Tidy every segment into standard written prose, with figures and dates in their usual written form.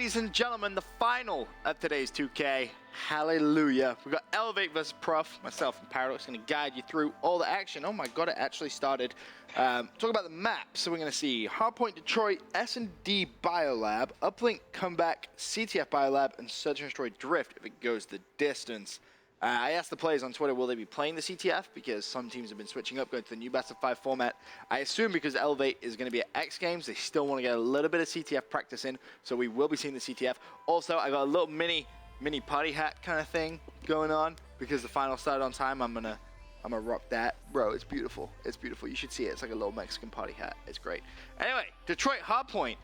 ladies and gentlemen, the final of today's 2K. Hallelujah. We've got eLevate versus Prof. Myself and Paradox going to guide you through all the action. Oh my god, it actually started. Talk about the map. So we're going to see Hardpoint Detroit, S&D Biolab, Uplink Comeback, CTF Biolab, and Search and Destroy Drift if it goes the distance. I asked the players on Twitter, will they be playing the CTF? Because some teams have been switching up, going to the new Best of 5 format. I assume because eLevate is going to be at X Games, they still want to get a little bit of CTF practice in, so we will be seeing the CTF. Also, I got a little mini party hat kind of thing going on because the final started on time. I'm gonna rock that. Bro, it's beautiful. It's beautiful. You should see it. It's like a little Mexican party hat. It's great. Anyway, Detroit Hardpoint.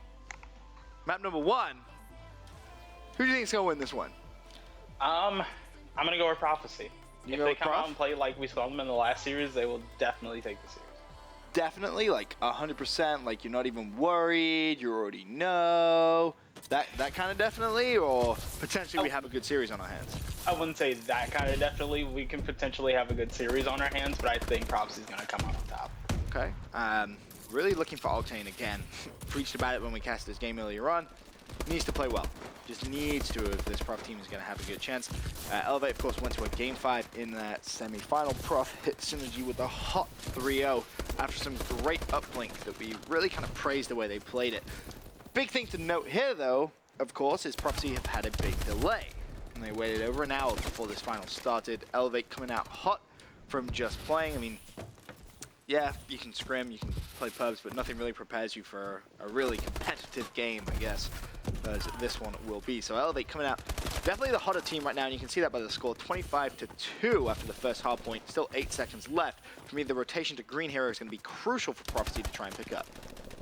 Map number 1. Who do you think is going to win this one? I'm going to go with Prophecy. If they come out and play like we saw them in the last series, they will definitely take the series. Definitely, like 100%, like you're not even worried, you already know. That kind of definitely, or potentially we have a good series on our hands? I wouldn't say that kind of definitely. We can potentially have a good series on our hands, but I think Prophecy is going to come out on top. Okay. Really looking for Octane again. Preached about it when we cast this game earlier on. Needs to play well. Just needs to if this Prof team is going to have a good chance. eLevate, of course, went to a Game 5 in that semi-final. Prof hit Synergy with a hot 3-0 after some great uplink that we really kind of praised the way they played it. Big thing to note here, though, of course, is Prophecy have had a big delay. And they waited over an hour before this final started. eLevate coming out hot from just playing. I mean, yeah, you can scrim, you can play pubs, but nothing really prepares you for a really competitive game, I guess, as this one will be. So eLevate coming out, definitely the hotter team right now, and you can see that by the score, 25-2 after the first hard point. Still 8 seconds left. For me, the rotation to Green Hero is going to be crucial for Prophecy to try and pick up.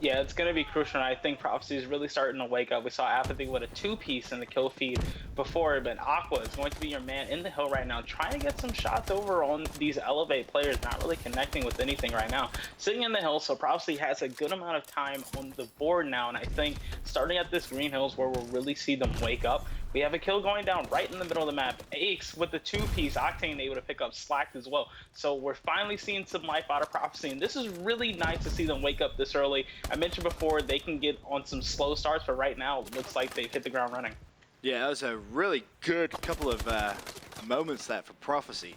Yeah, it's going to be crucial, and I think Prophecy is really starting to wake up. We saw Apathy with a 2-piece in the kill feed before, but Aqua is going to be your man in the hill right now, trying to get some shots over on these eLevate players, not really connecting with anything right now. Sitting in the hill, so Prophecy has a good amount of time on the board now, and I think starting at this Green Hills where we'll really see them wake up. We have a kill going down right in the middle of the map. Aches with the 2-piece, Octane able to pick up Slacked as well. So we're finally seeing some life out of Prophecy, and this is really nice to see them wake up this early. I mentioned before they can get on some slow starts, but right now it looks like they've hit the ground running. Yeah, that was a really good couple of moments there for Prophecy.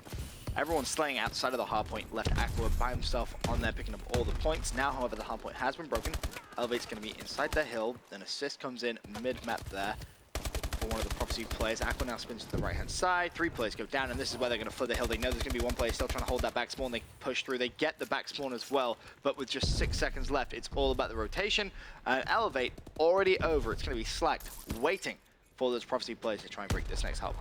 Everyone slaying outside of the hardpoint, left Aqua by himself on there picking up all the points. Now, however, the hardpoint has been broken. eLevate's going to be inside the hill. An assist comes in mid-map there for one of the Prophecy players. Aqua now spins to the right-hand side. 3 players go down, and this is where they're going to flood the hill. They know there's going to be 1 player still trying to hold that back spawn. They push through. They get the back spawn as well, but with just 6 seconds left, it's all about the rotation. And eLevate already over. It's going to be Slacked, waiting for those Prophecy players to try and break this next hub.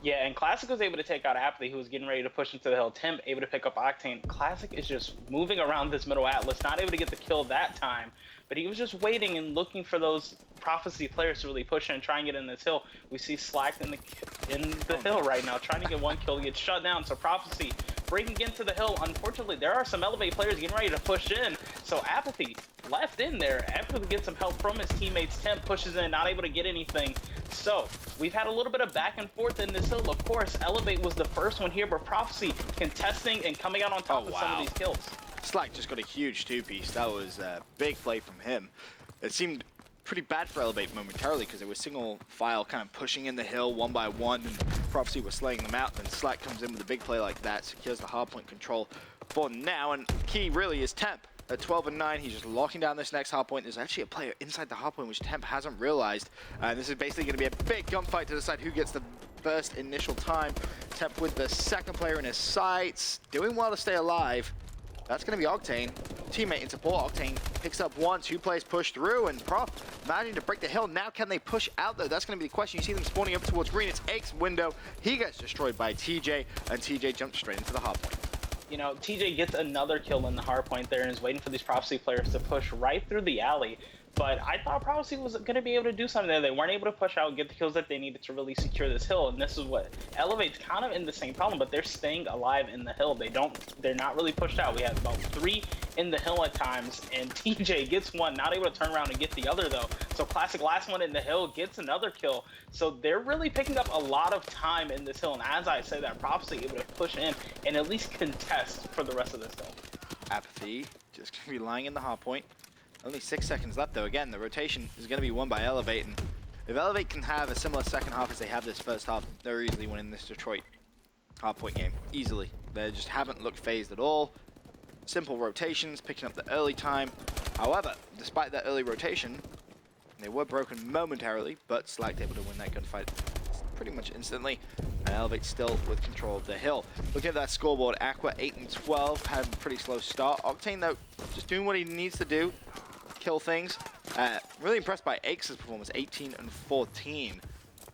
Yeah, and Classic was able to take out Apathy, who was getting ready to push into the hill. Temp able to pick up Octane. Classic is just moving around this middle Atlas, not able to get the kill that time, but he was just waiting and looking for those Prophecy players to really push in and try and get in this hill. We see Slacked in the hill right now, trying to get 1 kill, get shut down. So Prophecy breaking into the hill. Unfortunately, there are some eLevate players getting ready to push in. So Apathy left in there. Apathy gets some help from his teammates. Temp pushes in, not able to get anything. So we've had a little bit of back and forth in this hill. Of course, eLevate was the first one here, but Prophecy contesting and coming out on top of some of these kills. Slack just got a huge 2-piece. That was a big play from him. It seemed pretty bad for eLevate momentarily because they were single file kind of pushing in the hill 1 by 1, and Prophecy was slaying them out. Then Slack comes in with a big play like that, secures the hardpoint control for now, and key really is Temp. At 12 and 9, he's just locking down this next hardpoint. There's actually a player inside the hardpoint which Temp hasn't realized. And this is basically going to be a big gunfight to decide who gets the first initial time. Temp with the second player in his sights, doing well to stay alive. That's going to be Octane. Teammate in support, Octane picks up 1, 2 players push through, and Prof managing to break the hill. Now can they push out though? That's going to be the question. You see them spawning up towards green. It's Ake's window. He gets destroyed by TJ, and TJ jumps straight into the hardpoint. You know, TJ gets another kill in the hardpoint there and is waiting for these Prophecy players to push right through the alley. But I thought Prophecy was going to be able to do something there. They weren't able to push out and get the kills that they needed to really secure this hill. And this is what eLevate's kind of in the same problem, but they're staying alive in the hill. They're not really pushed out. We have about 3 in the hill at times, and TJ gets 1, not able to turn around and get the other though. So Classic, last one in the hill, gets another kill. So they're really picking up a lot of time in this hill. And as I say that, Prophecy able to push in and at least contest for the rest of this hill. Apathy just going to be lying in the hardpoint. Only 6 seconds left though. Again, the rotation is going to be won by eLevate, and If eLevate can have a similar second half as they have this first half, they're easily winning this Detroit hardpoint game. Easily. They just haven't looked phased at all. Simple rotations, picking up the early time. However, despite that early rotation, they were broken momentarily, but Slacked able to win that gunfight pretty much instantly. And eLevate still with control of the hill. Looking at that scoreboard, Aqua 8 and 12 had a pretty slow start. Octane, though, just doing what he needs to do, kill things. Really impressed by Aches' performance, 18 and 14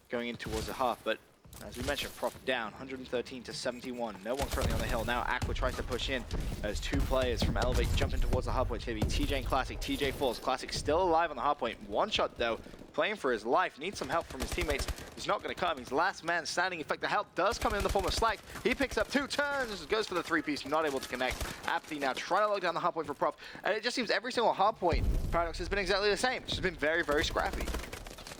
going in towards the half. But as we mentioned, Prof down, 113 to 71. No one currently on the hill. Now Aqua tries to push in as two players from eLevate jumping towards the hardpoint. It's going to be TJ and Classic. TJ falls. Classic still alive on the hardpoint. One shot, though, playing for his life. Needs some help from his teammates. He's not going to come. He's last man standing. In fact, the help does come in the form of Slack. He picks up 2 turns, goes for the 3-piece, not able to connect. Apathy now trying to lock down the hardpoint for Prof. And it just seems every single hardpoint Paradox has been exactly the same. It's just been very, very scrappy.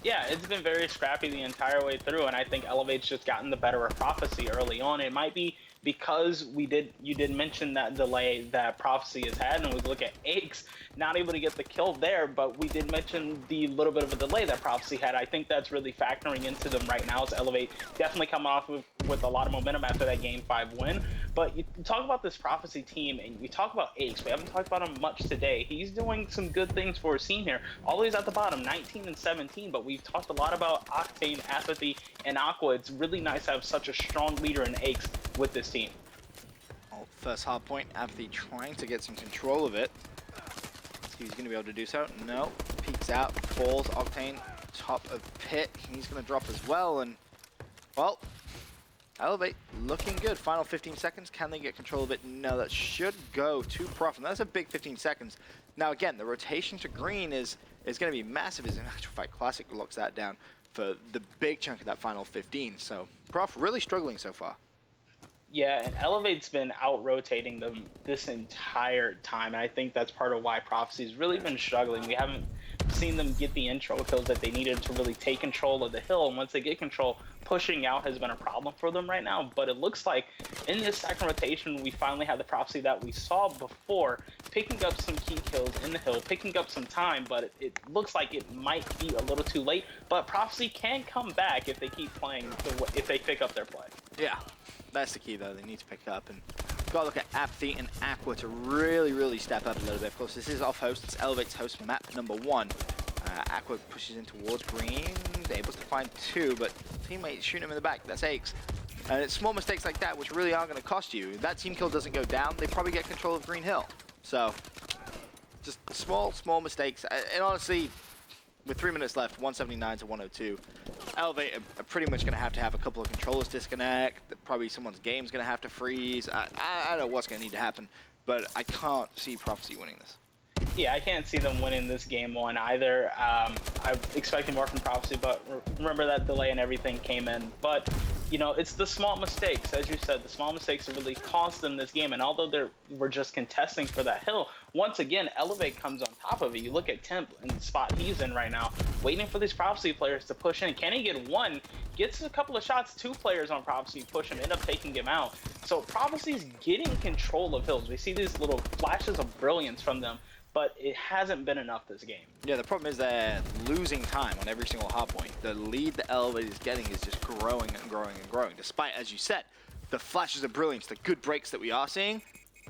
Yeah, it's been very scrappy the entire way through, and I think eLevate's just gotten the better of Prophecy early on. It might be because you did mention that delay that Prophecy has had, and we look at Aches, not able to get the kill there, but we did mention the little bit of a delay that Prophecy had. I think that's really factoring into them right now, as eLevate definitely coming off with a lot of momentum after that Game 5 win. But you talk about this Prophecy team, and you talk about Aches. We haven't talked about him much today. He's doing some good things for his team here. Always at the bottom, 19 and 17, but we've talked a lot about Octane, Apathy, and Aqua. It's really nice to have such a strong leader in Aches with this team. Well, first hard point, Apathy trying to get some control of it. He's going to be able to do so. No, peeks out, falls. Octane, top of pit. He's going to drop as well, and well, eLevate looking good. Final 15 seconds. Can they get control of it? No, that should go to Prof, and that's a big 15 seconds. Now again, the rotation to green is going to be massive. As in actual fact, Classic locks that down for the big chunk of that final 15. So Prof really struggling so far. Yeah, and eLevate's been out-rotating them this entire time, and I think that's part of why Prophecy's really been struggling. We haven't seen them get the intro kills that they needed to really take control of the hill, and once they get control, pushing out has been a problem for them right now. But it looks like in this second rotation, we finally have the Prophecy that we saw before, picking up some key kills in the hill, picking up some time, but it looks like it might be a little too late. But Prophecy can come back if they keep playing, if they pick up their play. Yeah. That's the key, though. They need to pick up, and got to look at Apathy and Aqua to really, really step up a little bit. Of course, this is off host. It's eLevate's host map number 1. Aqua pushes in towards green, able to find 2, but teammates shooting him in the back. That's Aches. And it's small mistakes like that which really are going to cost you. If that team kill doesn't go down, they probably get control of Green Hill. So, just small mistakes. And honestly, with 3 minutes left, 179 to 102, eLevate are pretty much going to have a couple of controllers disconnect. Probably someone's game's going to have to freeze. I don't know what's going to need to happen, but I can't see Prophecy winning this. Yeah, I can't see them winning this game 1 either. I'm expecting more from Prophecy, but remember that delay and everything came in. But, you know, it's the small mistakes. As you said, the small mistakes that really cost them this game. And although we're just contesting for that hill, once again, eLevate comes on top of it. You look at Temp and the spot he's in right now, waiting for these Prophecy players to push in. Can he get one? Gets a couple of shots, 2 players on Prophecy push him, end up taking him out. So Prophecy's getting control of hills. We see these little flashes of brilliance from them, but it hasn't been enough this game. Yeah, the problem is they're losing time on every single hardpoint. The lead that eLevate is getting is just growing and growing and growing. Despite, as you said, the flashes of brilliance, the good breaks that we are seeing,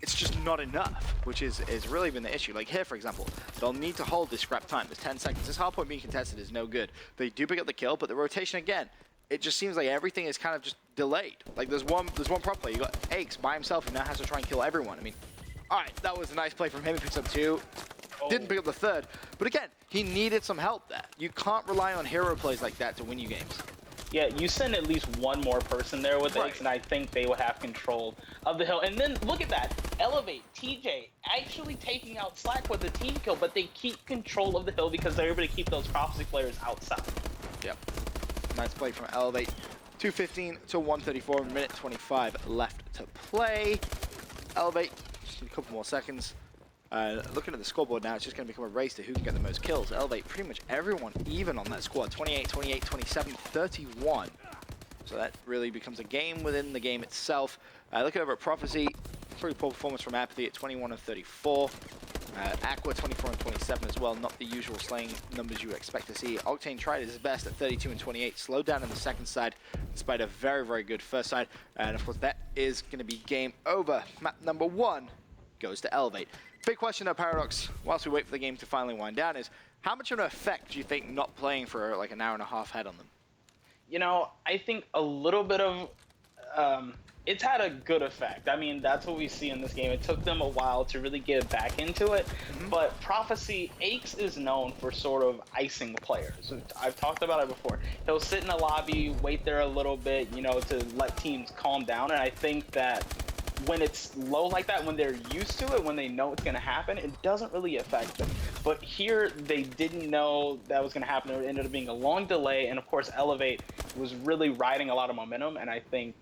it's just not enough, which is really been the issue. Like here, for example, they'll need to hold this scrap time. There's 10 seconds. This hardpoint being contested is no good. They do pick up the kill, but the rotation again, it just seems like everything is kind of just delayed. Like there's one prop player. You got Aches by himself who now has to try and kill everyone. I mean, all right, that was a nice play from him. He picks up 2. Didn't pick up the 3rd. But again, he needed some help there. You can't rely on hero plays like that to win you games. Yeah, you send at least one more person there with Aches, and I think they will have control of the hill. And then look at that. eLevate, TJ, actually taking out Slack with a team kill, but they keep control of the hill because they're able to keep those Prophecy players outside. Yep. Nice play from eLevate. 2:15 to 1:34, minute 25 left to play. eLevate, just a couple more seconds. Looking at the scoreboard now, it's just going to become a race to who can get the most kills. eLevate, pretty much everyone even on that squad. 28, 28, 27, 31. So that really becomes a game within the game itself. Looking over at Prophecy, pretty poor performance from Apathy at 21 of 34. Aqua 24 and 27 as well, not the usual slaying numbers you would expect to see. Octane tried his best at 32 and 28, slowed down in the second side despite a very, very good first side. And of course that is going to be game over. Map number 1 goes to eLevate. Big question though, Paradox, whilst we wait for the game to finally wind down, is how much of an effect do you think not playing for like an hour and a half had on them? You know, I think a little bit of it's had a good effect. I mean, that's what we see in this game. It took them a while to really get back into it, but Prophecy, Aches is known for sort of icing players. I've talked about it before. He'll sit in the lobby, wait there a little bit, you know, to let teams calm down, and I think that when it's low like that, when they're used to it, when they know it's going to happen, it doesn't really affect them. But here, they didn't know that was going to happen. It ended up being a long delay, and of course, eLevate was really riding a lot of momentum, and I think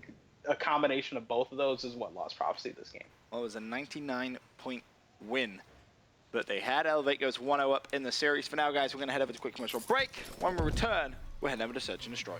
a combination of both of those is what lost Prophecy this game. Well, it was a 99-point win, but they had. eLevate goes 1-0 up in the series. For now, guys, we're going to head over to a quick commercial break. When we return, we're heading over to Search and Destroy.